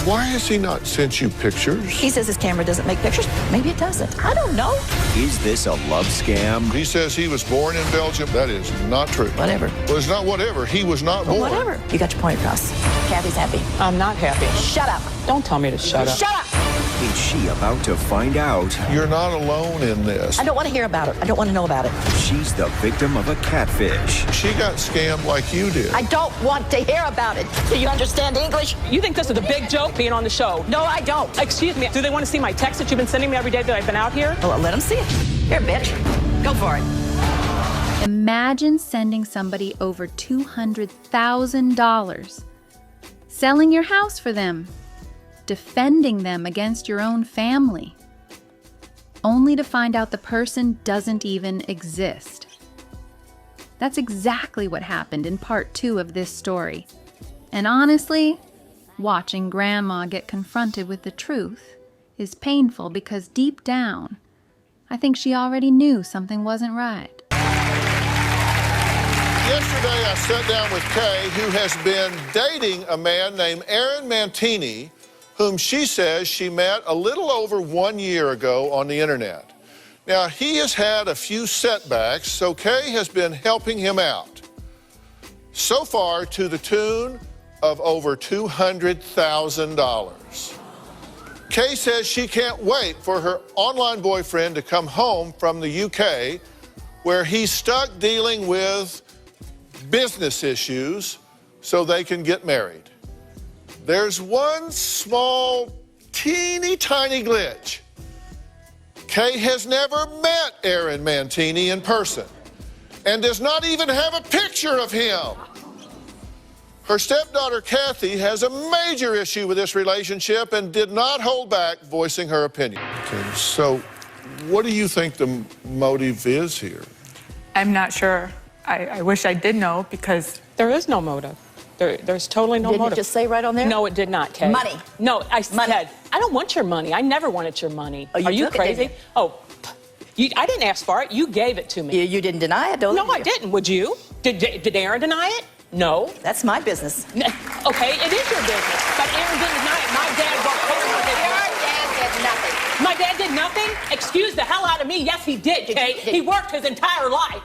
Why has he not sent you pictures? He says his camera doesn't make pictures. Maybe it doesn't. I don't know. Is this a love scam? He says he was born in Belgium. That is not true. Whatever. Well, it's not whatever. He was not Well, born. whatever. You got your point across. Kathy's happy. I'm not happy. Shut up. Don't tell me to shut up. Shut up. Is she about to find out? You're not alone in this. I don't want to hear about it. I don't want to know about it. She's the victim of a catfish. She got scammed like you did. I don't want to hear about it. Do you understand English? You think this is a big joke being on the show? No, I don't. Excuse me, do they want to see my text that you've been sending me every day that I've been out here? Well, let them see it. Here, bitch. Go for it. Imagine sending somebody over $200,000, selling your house for them, defending them against your own family, only to find out the person doesn't even exist. That's exactly what happened in part 2 of this story. And honestly, watching Grandma get confronted with the truth is painful because deep down, I think she already knew something wasn't right. Yesterday, I sat down with Kay, who has been dating a man named Aaron Mantini, whom she says she met a little over 1 year ago on the internet. Now, he has had a few setbacks, so Kay has been helping him out. So far, to the tune of over $200,000. Kay says she can't wait for her online boyfriend to come home from the UK, where he's stuck dealing with business issues so they can get married. There's one small, teeny tiny glitch. Kay has never met Aaron Mantini in person and does not even have a picture of him. Her stepdaughter, Kathy, has a major issue with this relationship and did not hold back voicing her opinion. Okay, so what do you think the motive is here? I'm not sure. I wish I did know because... There is no motive. There's totally no Didn't motive. it just say right on there? No, it did not, Kay. Money. No, I Money. said, I don't want your money. I never wanted your money. Oh, you Are you took it, crazy? didn't you? Oh, I didn't ask for it. You gave it to me. You didn't deny it, though. No, I didn't. Would you? Did Aaron deny it? No. That's my business. Okay, it is your business. But Aaron didn't deny it. My dad worked hard on it. Your dad did nothing. My dad did nothing? Excuse the hell out of me. Yes, he did, Kay. He worked his entire life.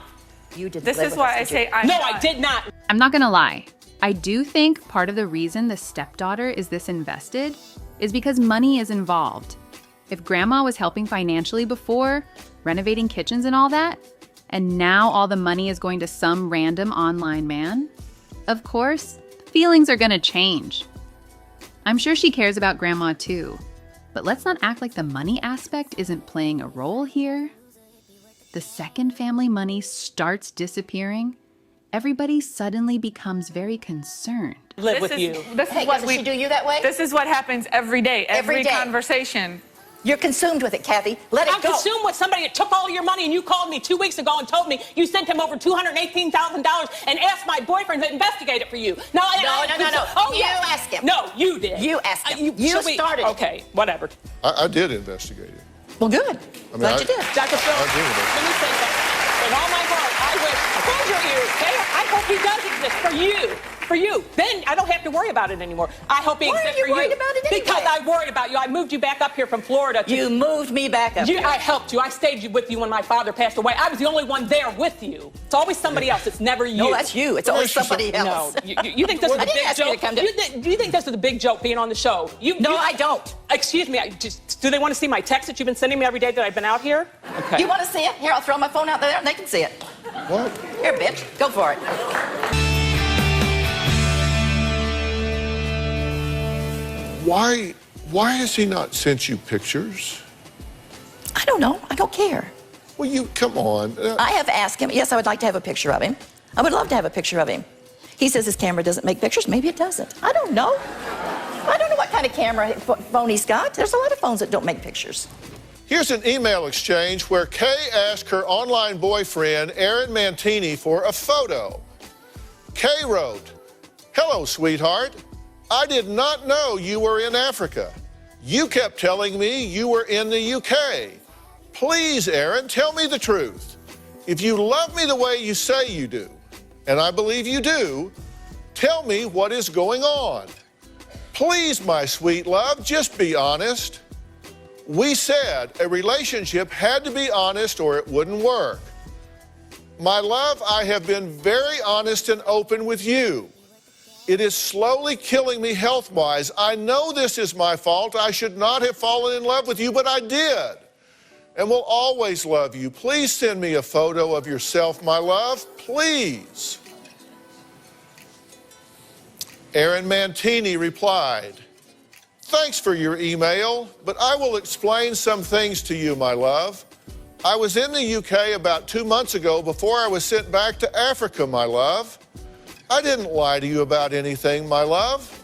You did. This is why I say I'm No, not. I did not. I'm not gonna lie. I do think part of the reason the stepdaughter is this invested is because money is involved. If Grandma was helping financially before, renovating kitchens and all that, and now all the money is going to some random online man, of course, feelings are gonna change. I'm sure she cares about Grandma too, but let's not act like the money aspect isn't playing a role here. The second family money starts disappearing, everybody suddenly becomes very concerned. Live with you. This Hey, is what doesn't she do you that way? This is what happens every day. Every day. Conversation. You're consumed with it, Kathy. Let it I'm go. consumed with somebody that took all your money, and you called me 2 weeks ago and told me you sent him over $218,000 and asked my boyfriend to investigate it for you. No. Oh, You yeah. asked him. No, you did. You asked him. You should we- started it. Okay, whatever. I did investigate it. Well, good. Glad you did. Dr. Phil, I agree with that. let me say that. With all my heart, I wish, close your ears, okay? I hope he does exist for you. For you. Then I don't have to worry about it anymore. I hope he Why are exists you for you. worried about it anyway? Because I worried about you. I moved you back up here from Florida. You moved me back up here. I helped you. I stayed with you when my father passed away. I was the only one there with you. It's always somebody else. It's never you. No, that's you. It's always somebody else. No, you think this is a I didn't big ask you to joke? come to- Do you think this is a big joke being on the show? No, I don't. Excuse me. Do they want to see my text that you've been sending me every day that I've been out here? Okay. You want to see it? Here, I'll throw my phone out there and they can see it. What? Here, bitch. Go for it. Why has he not sent you pictures? I don't know. I don't care. Well, come on. I have asked him. Yes, I would like to have a picture of him. I would love to have a picture of him. He says his camera doesn't make pictures. Maybe it doesn't. I don't know. I don't know what kind of phone he's got. There's a lot of phones that don't make pictures. Here's an email exchange where Kay asked her online boyfriend, Aaron Mantini, for a photo. Kay wrote, "Hello, sweetheart. I did not know you were in Africa. You kept telling me you were in the UK. Please, Aaron, tell me the truth. If you love me the way you say you do, and I believe you do, tell me what is going on. Please, my sweet love, just be honest. We said a relationship had to be honest or it wouldn't work. My love, I have been very honest and open with you. It is slowly killing me health-wise. I know this is my fault. I should not have fallen in love with you, but I did. And will always love you. Please send me a photo of yourself, my love, please. Aaron Mantini replied, thanks for your email, but I will explain some things to you, my love. I was in the UK about 2 months ago before I was sent back to Africa, my love. I didn't lie to you about anything, my love.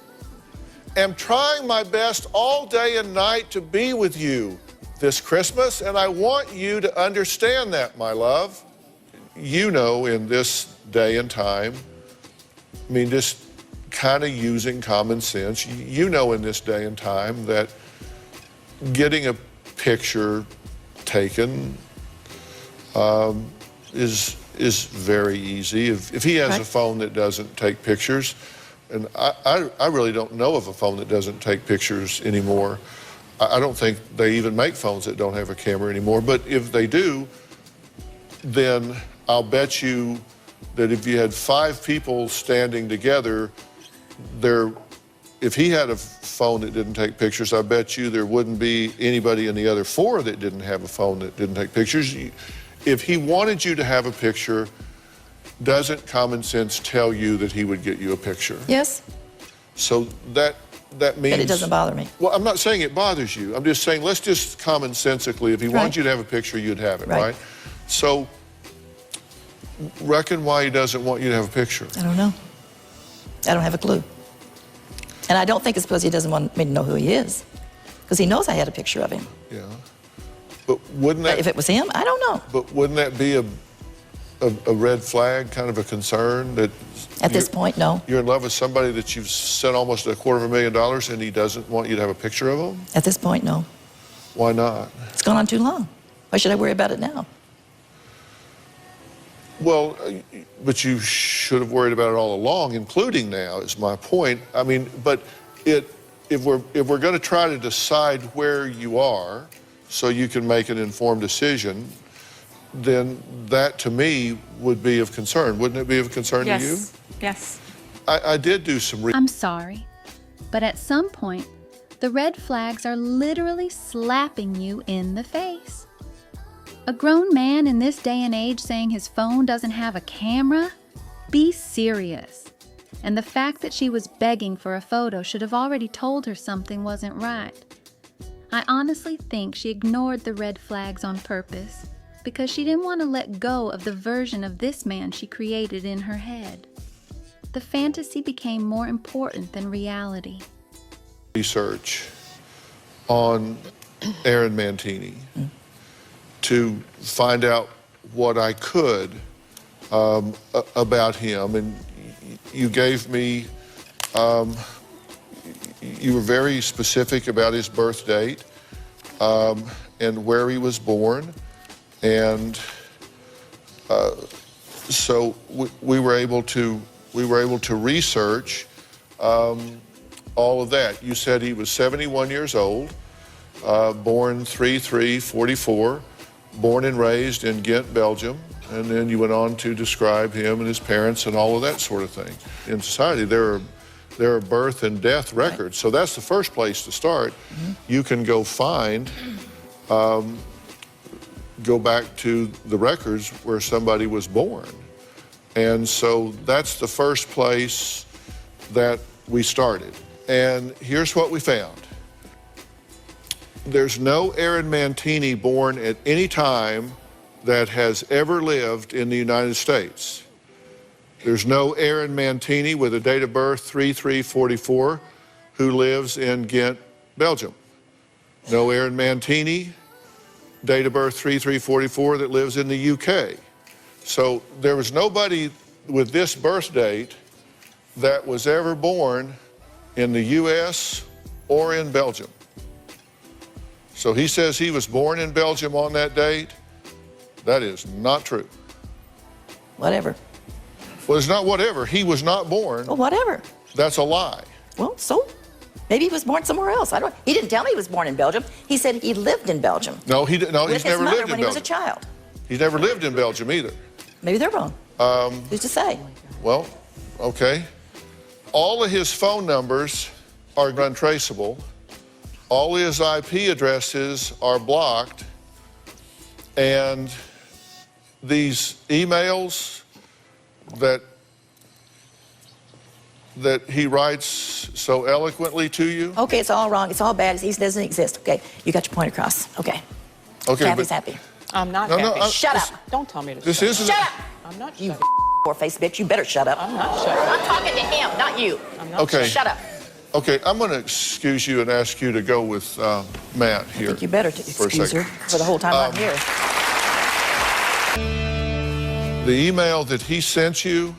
Am trying my best all day and night to be with you this Christmas, and I want you to understand that, my love. You know, in this day and time, I mean, just kind of using common sense, you know in this day and time that getting a picture taken is very easy. If he has a phone that doesn't take pictures, and I really don't know of a phone that doesn't take pictures anymore. I don't think they even make phones that don't have a camera anymore, but if they do, then I'll bet you that if you had 5 people standing together, if he had a phone that didn't take pictures, I bet you there wouldn't be anybody in the other 4 that didn't have a phone that didn't take pictures. If he wanted you to have a picture, doesn't common sense tell you that he would get you a picture? Yes. So that means... But it doesn't bother me. Well, I'm not saying it bothers you. I'm just saying, let's just commonsensically, if he wanted you to have a picture, you'd have it, right? So, reckon why he doesn't want you to have a picture. I don't know. I don't have a clue. And I don't think it's because he doesn't want me to know who he is. Because he knows I had a picture of him. Yeah. But wouldn't that... If it was him, I don't know. But wouldn't that be a red flag, kind of a concern that... At this point, no. You're in love with somebody that you've sent almost $250,000 and he doesn't want you to have a picture of him? At this point, no. Why not? It's gone on too long. Why should I worry about it now? Well, but you should have worried about it all along, including now, is my point. I mean, but if we're going to try to decide where you are so you can make an informed decision, then that to me would be of concern. Wouldn't it be of concern to you? Yes. I did do some I'm sorry, but at some point, the red flags are literally slapping you in the face. A grown man in this day and age saying his phone doesn't have a camera? Be serious. And the fact that she was begging for a photo should have already told her something wasn't right. I honestly think she ignored the red flags on purpose because she didn't want to let go of the version of this man she created in her head. The fantasy became more important than reality. Research on Aaron Mantini to find out what I could about him. And you gave me, you were very specific about his birth date and where he was born. And so we were able to research all of that. You said he was 71 years old, born 3/3/44, born and raised in Ghent, Belgium, and then you went on to describe him and his parents and all of that sort of thing. In society, there are birth and death records, so that's the first place to start. You can go find, go back to the records where somebody was born. And so that's the first place that we started. And here's what we found. There's no Aaron Mantini born at any time that has ever lived in the United States. There's no Aaron Mantini with a date of birth 3/3/44 who lives in Ghent, Belgium. No Aaron Mantini, date of birth 3/3/44 that lives in the UK. So there was nobody with this birth date that was ever born in the US or in Belgium. So he says he was born in Belgium on that date. That is not true. Whatever. Well, it's not whatever. He was not born. Well, whatever. That's a lie. Well, so? Maybe he was born somewhere else. He didn't tell me he was born in Belgium. He said he lived in Belgium. No, he didn't. No, with he's his never mother lived in when he was a Belgium. child. He's never lived in Belgium either. Maybe they're wrong. Who's to say? Well, okay. All of his phone numbers are untraceable. All his IP addresses are blocked. And these emails that he writes so eloquently to you. Okay, it's all wrong. It's all bad. He doesn't exist. Okay, you got your point across. Okay. Okay, Kathy's but happy. I'm not No, happy. no, Shut up. Don't tell me to this shut isn't. Shut up. I'm not You shut poor-faced bitch. You better shut up. I'm not shut I'm talking to him, not you. I'm not Okay. Shut up. Okay, I'm going to excuse you and ask you to go with Matt here. I think you better for a excuse her second. for the whole time I'm here. The email that he sent you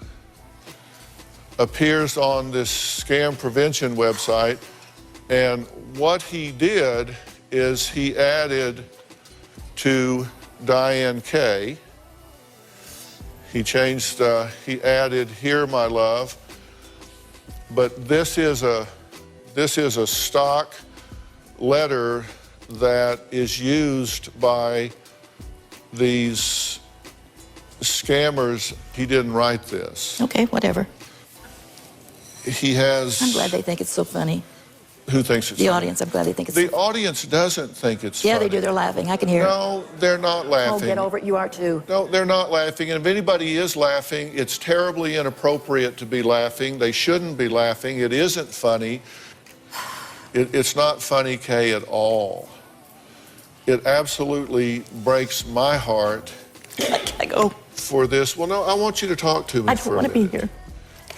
appears on this scam prevention website, and what he did is he added to Diane K. He changed, he added "Here, my love," but this is a stock letter that is used by these scammers. He didn't write this. Okay, whatever. He has. I'm glad they think it's so funny. Who thinks it's The funny? audience, I'm glad they think it's The so audience doesn't think it's Yeah, funny. they do. They're laughing. I can hear it. No, they're not Oh, laughing. get over it. You are too. No, they're not laughing. And if anybody is laughing, it's terribly inappropriate to be laughing. They shouldn't be laughing. It isn't funny. It's not funny, Kay, at all. It absolutely breaks my heart I go. for this. Well, no, I want you to talk to me I for don't a want to be minute. here.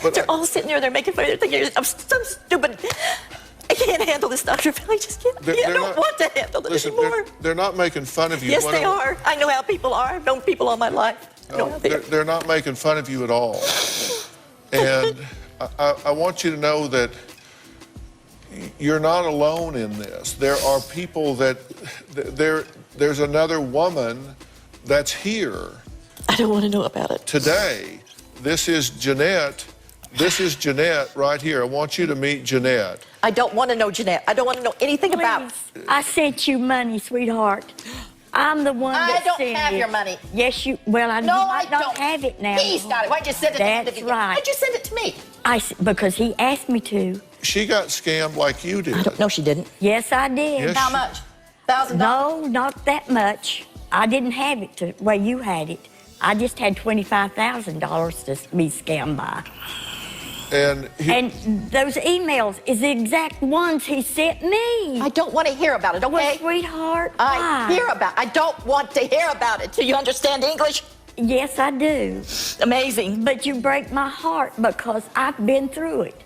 But They're all sitting there. They're making fun of it. They're thinking I'm so stupid. I can't handle this, Dr. Phil. I just can't. They're I don't not- want to handle it Listen, anymore. they're not making fun of you. Yes, What they I- are. I know how people are. I've known people all my life. I know No, how they are. they're not making fun of you at all. And I want you to know that you're not alone in this. There are people that, there's another woman that's here I don't want to know about it. today. This is Jeanette. This is Jeanette right here. I want you to meet Jeanette. I don't want to know, Jeanette. I don't want to know anything about it. Please, I sent you money, sweetheart. I'm the one I that don't sent have it. your money. Yes, you. Well, I No, I might not don't. have it now. He's got it. Why'd you send it to him? That's right. Why'd you send it to me? Because he asked me to. She got scammed like you did. I don't know. She didn't. Yes, I did. Yes, How she- much? $1,000? No, not that much. I didn't have it to where you had it. I just had $25,000 to be scammed by. And And those emails is the exact ones he sent me. I don't want to hear about it, Well, okay? sweetheart, I why? hear about it. I don't want to hear about it. Do you understand English? Yes, I do. Amazing. But you break my heart because I've been through it.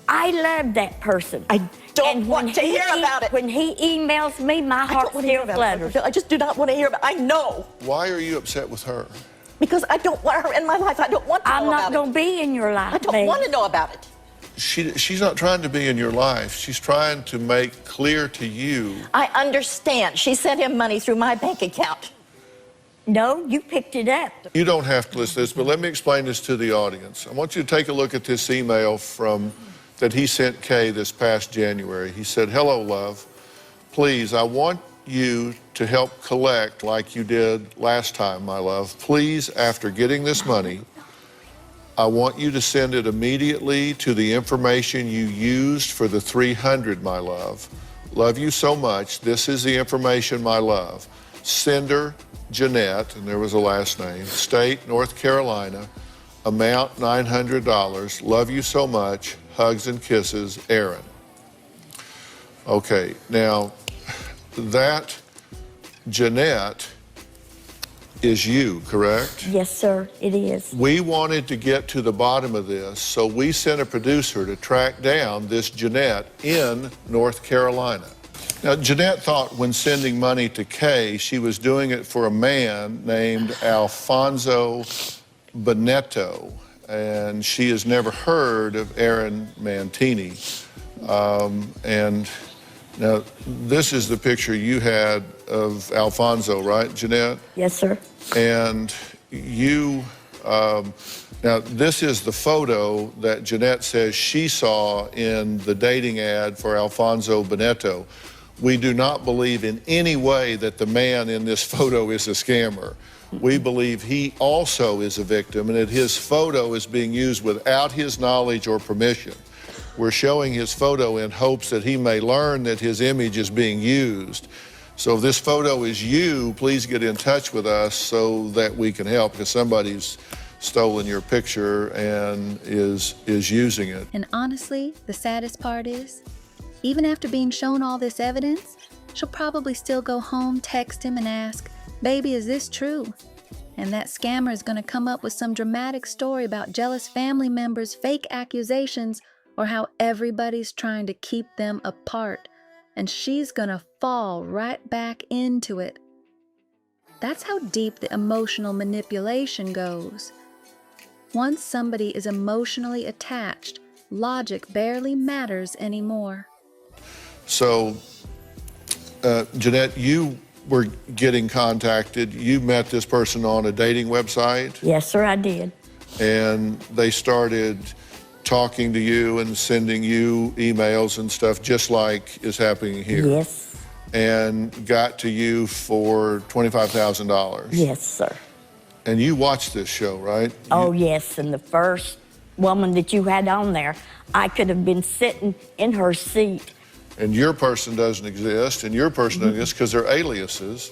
I love that person. I don't And want when to he hear about it. When he emails me, my I heart don't want to hear still about it. flutters. I just do not want to hear about it. I know. why are you upset with her? Because I don't want her in my life. I don't want to I'm know not about going to be in your it. life, I don't babe. want to know about it. She's not trying to be in your life. She's trying to make clear to you. I understand. She sent him money through my bank account. No, you picked it up. You don't have to listen to this, but let me explain this to the audience. I want you to take a look at this email that he sent Kay this past January. He said, "Hello, love. Please, I want you to help collect like you did last time, my love. Please, after getting this money, I want you to send it immediately to the information you used for the 300, my love. Love you so much. This is the information, my love. Sender, Jeanette," and there was a last name, state, North Carolina, amount $900. Love you so much. Hugs and kisses, Aaron. Okay, now that Jeanette is you, correct? Yes, sir, it is. We wanted to get to the bottom of this, so we sent a producer to track down this Jeanette in North Carolina. Now, Jeanette thought when sending money to Kay, she was doing it for a man named Alfonso Bonetto, and she has never heard of Aaron Mantini. And now, this is the picture you had of Alfonso, right, Jeanette? Yes, sir. And you, Now, this is the photo that Jeanette says she saw in the dating ad for Alfonso Bonetto. We do not believe in any way that the man in this photo is a scammer. We believe he also is a victim and that his photo is being used without his knowledge or permission. We're showing his photo in hopes that he may learn that his image is being used. So if this photo is you, please get in touch with us so that we can help, because somebody's stolen your picture and is using it. And honestly, the saddest part is, even after being shown all this evidence, she'll probably still go home, text him, and ask, "Baby, is this true?" And that scammer is going to come up with some dramatic story about jealous family members, fake accusations, or how everybody's trying to keep them apart. And she's going to fall right back into it. That's how deep the emotional manipulation goes. Once somebody is emotionally attached, logic barely matters anymore. So, Jeanette, you were getting contacted. You met this person on a dating website, Yes, sir, I did. and they started talking to you and sending you emails and stuff just like is happening here. Yes. And got to you for $25,000. Yes, sir. And you watched this show, right? Oh, yes, and the first woman that you had on there, I could have been sitting in her seat. And your person doesn't exist, and your person doesn't exist because they're aliases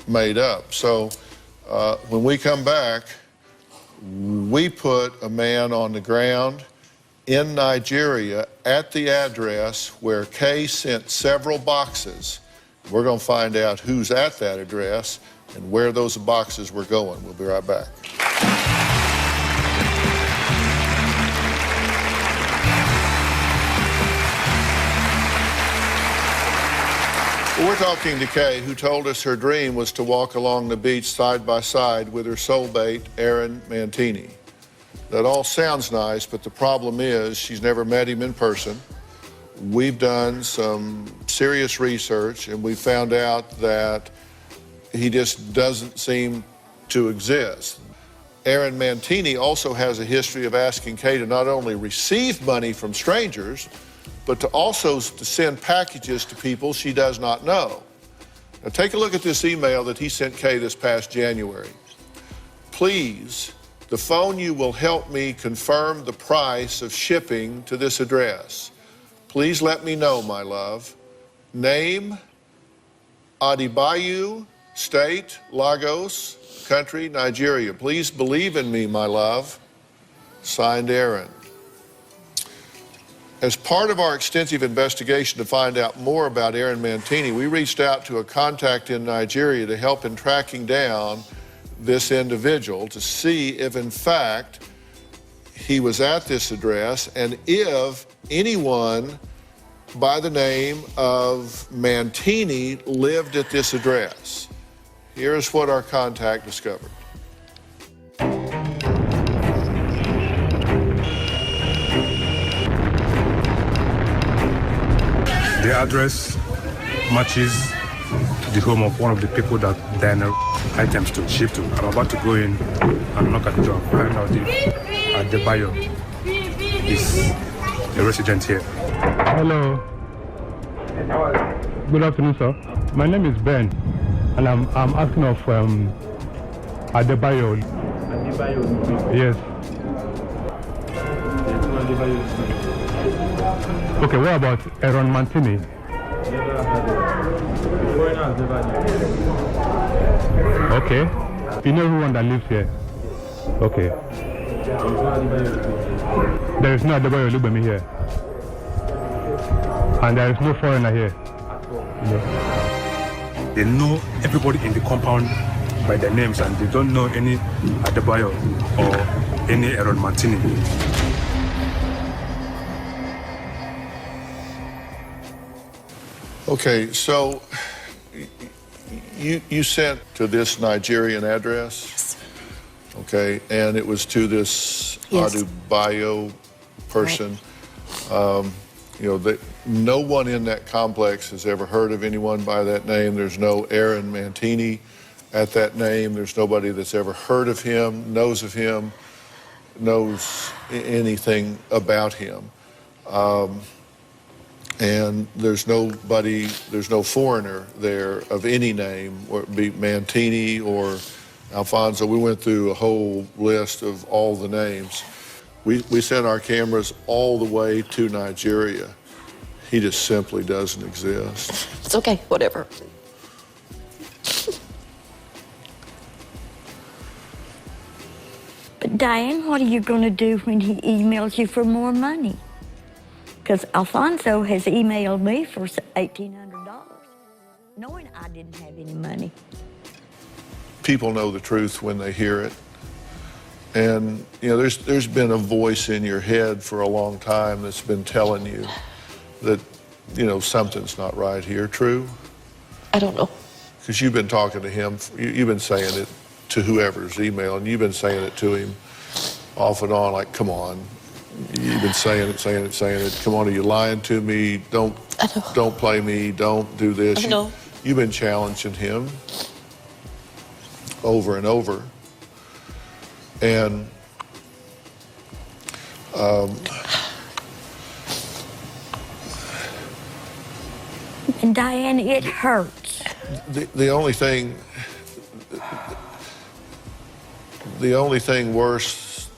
made up. So when we come back, we put a man on the ground in Nigeria at the address where Kay sent several boxes. We're going to find out who's at that address and where those boxes were going. We'll be right back. We're talking to Kay, who told us her dream was to walk along the beach side by side with her soulmate, Aaron Mantini. That all sounds nice, but the problem is she's never met him in person. We've done some serious research, and we found out that he just doesn't seem to exist. Aaron Mantini also has a history of asking Kay to not only receive money from strangers, but to also to send packages to people she does not know. Now take a look at this email that he sent Kay this past January. Please, the phone you will help me confirm the price of shipping to this address. Please let me know, my love. Name, Adebayo, state, Lagos, country, Nigeria. Please believe in me, my love. Signed, Aaron. As part of our extensive investigation to find out more about Aaron Mantini, we reached out to a contact in Nigeria to help in tracking down this individual to see if, in fact, he was at this address and if anyone by the name of Mantini lived at this address. Here's what our contact discovered. The address matches the home of one of the people that Daniel items to ship to. I'm about to go in and knock at the door, find out if Adebayo is a resident here. Hello. Good afternoon, sir. My name is Ben, and I'm asking of Adebayo. Adebayo? Yes. Okay, what about Aaron Mantini? Okay. You know everyone that lives here? Okay. There is no Adebayo Olubemi here. And there is no foreigner here. No. They know everybody in the compound by their names, and they don't know any Adebayo or any Aaron Mantini. Okay, so you sent to this Nigerian address? Yes. Okay, and it was to this Yes. Adebayo person. You know, no one in that complex has ever heard of anyone by that name. There's no Aaron Mantini at that name. There's nobody that's ever heard of him, knows of him. knows anything about him. And there's no foreigner there of any name, or it be Mantini or Alfonso. We went through a whole list of all the names. We sent our cameras all the way to Nigeria. He just simply doesn't exist. It's okay, whatever. But Diane, what are you going to do when he emails you for more money? Because Alfonso has emailed me for $1,800, knowing I didn't have any money. People know the truth when they hear it. And, you know, there's been a voice in your head for a long time that's been telling you that, you know, something's not right here. True? I don't know. Because you've been talking to him, you've been saying it to whoever's emailing, you've been saying it to him off and on, like, come on. You've been saying it. Come on, are you lying to me? Don't play me. Don't do this. I know. You've been challenging him over and over. And And Diane, it hurts. the only thing worse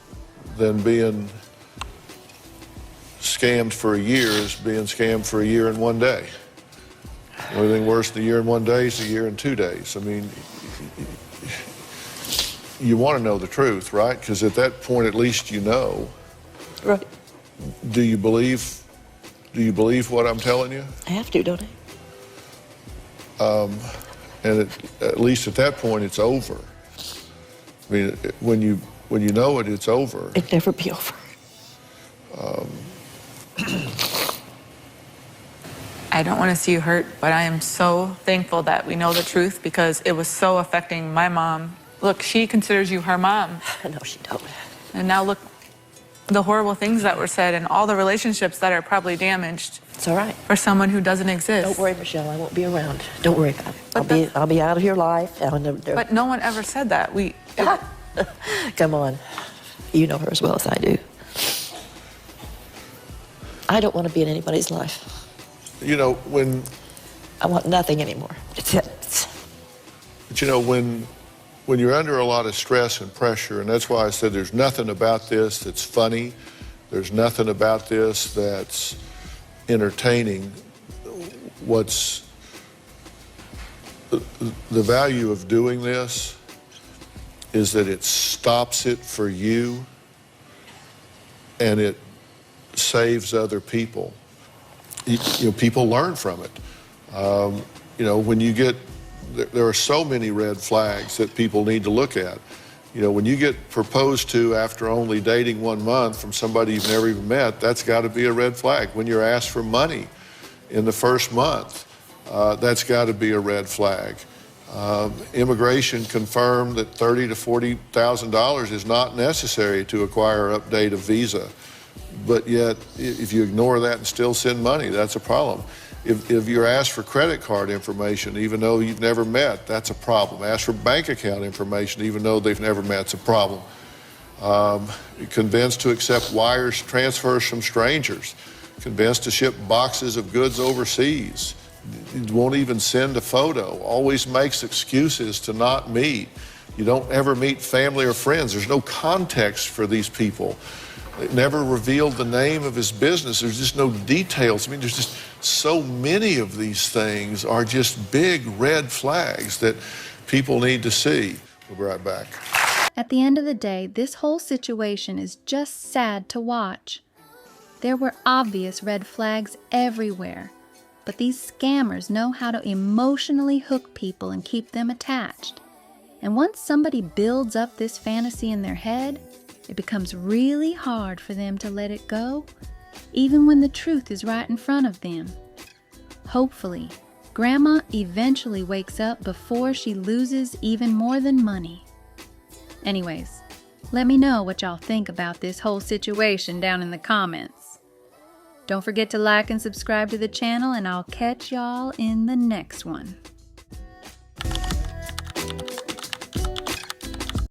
than being scammed for a year is being scammed for a year and 1 day. The only thing worse than a year and 1 day is a year and 2 days. I mean, you want to know the truth, right? Because at that point, at least you know. Right. Do you believe what I'm telling you? I have to, don't I? And at least at that point, it's over. I mean, when you know it, it's over. It'd never be over. I don't want to see you hurt, but I am so thankful that we know the truth because it was so affecting my mom. Look, she considers you her mom. I know she don't. And now look, the horrible things that were said and all the relationships that are probably damaged. It's all right. For someone who doesn't exist. Don't worry, Michelle. I won't be around. Don't worry about it. I'll be out of your life. But no one ever said that. Come on. You know her as well as I do. I don't want to be in anybody's life. You know, when... I want nothing anymore. It's it. But you know, when you're under a lot of stress and pressure, and that's why I said there's nothing about this that's funny, there's nothing about this that's entertaining. What's the value of doing this is that it stops it for you and it saves other people. You know, people learn from it. You know, when you get, there are so many red flags that people need to look at. You know, when you get proposed to after only dating 1 month from somebody you've never even met, that's got to be a red flag. When you're asked for money in the first month, that's got to be a red flag. Immigration confirmed that $30,000 to $40,000 is not necessary to acquire or update a visa. But yet, if you ignore that and still send money, that's a problem. If you're asked for credit card information, even though you've never met, that's a problem. Ask for bank account information, even though they've never met, it's a problem. Convinced to accept wires transfers from strangers. Convinced to ship boxes of goods overseas. Won't even send a photo. Always makes excuses to not meet. You don't ever meet family or friends. There's no context for these people. They never revealed the name of his business. There's just no details. I mean, there's just so many of these things are just big red flags that people need to see. We'll be right back. At the end of the day, this whole situation is just sad to watch. There were obvious red flags everywhere, but these scammers know how to emotionally hook people and keep them attached. And once somebody builds up this fantasy in their head, it becomes really hard for them to let it go, even when the truth is right in front of them. Hopefully, Grandma eventually wakes up before she loses even more than money. Anyways, let me know what y'all think about this whole situation down in the comments. Don't forget to like and subscribe to the channel, and I'll catch y'all in the next one.